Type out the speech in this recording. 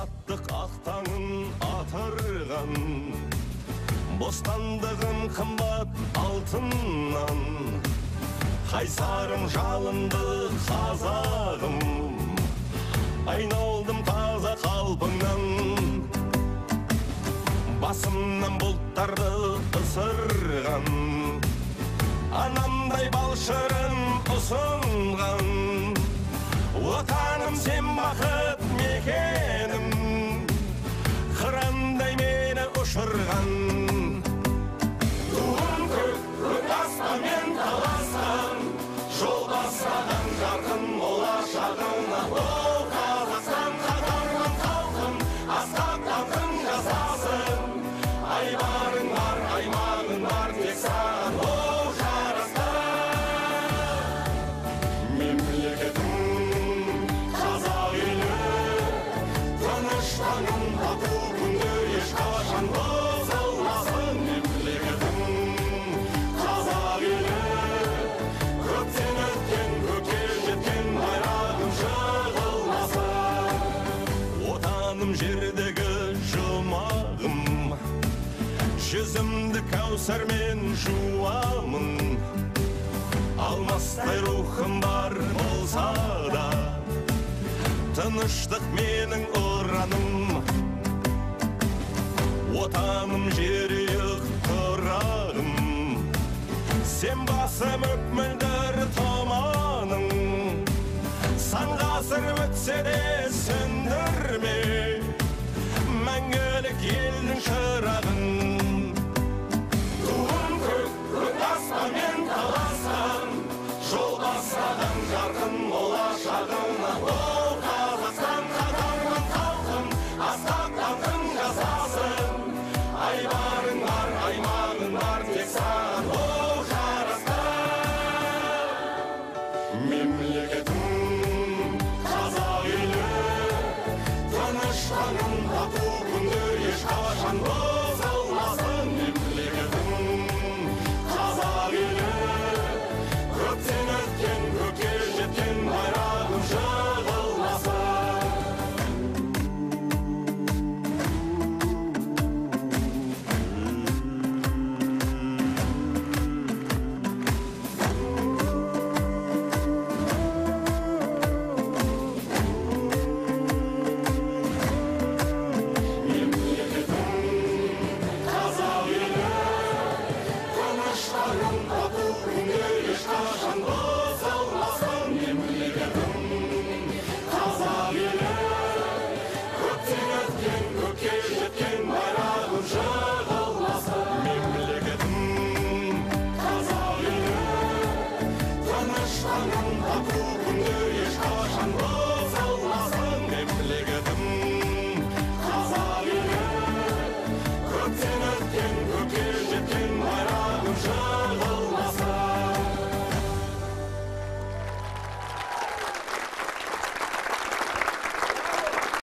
азаттық ақтаңын атырған, бостандығым қымбат алтыннан, қайсарым жалынды қазағым, айналдым таза қалпыңнан. Басымнан бұлттарды ысырған, анамдай балшырын ұсынған, отаным сен бақыт мекенім, қырандай мені ұшырған. Туым көк аспанмен таласқан, жол бастаған жарқын болашағына. О, Қазақстан, қатарған халқым, асқақ халқым жасасын. Айбарың бар, аймағың бар, тек саған о жарасқан. Мемлекетім қазақ елі, тыныштығын тату күнде ешқашан бұзылмасын. Мемлекетім қазақ елі, көптен өткен, көкке жеткен байрағым жығылмасын. Отаным жердегі жұмағым, жүзімді кәусәрмен жуамын. Алмастай рухым бар болса да, тыныштық менің ұраным. Отаным жерұйық тұрағым, сен басым өп мөлдір тұманың. Сан ғасыр өтсе де сөндірме мәңгілік елдің шырағын. Аспанмен таласқан, жол бастаған жарқын болашағына. О, Қазақстан, қатарған халқым, асқақ халқым жасасын. Айбарың бар, аймағың бар, тек саған о жарасқан. Мемлекетім қазақ елі, тыныштығын тату күнде ешқашан бұзылмасын. Мемлекетім қазақ елі, көптен өткен, көкке жеткен байрағым жығылмасын. Tыныштығын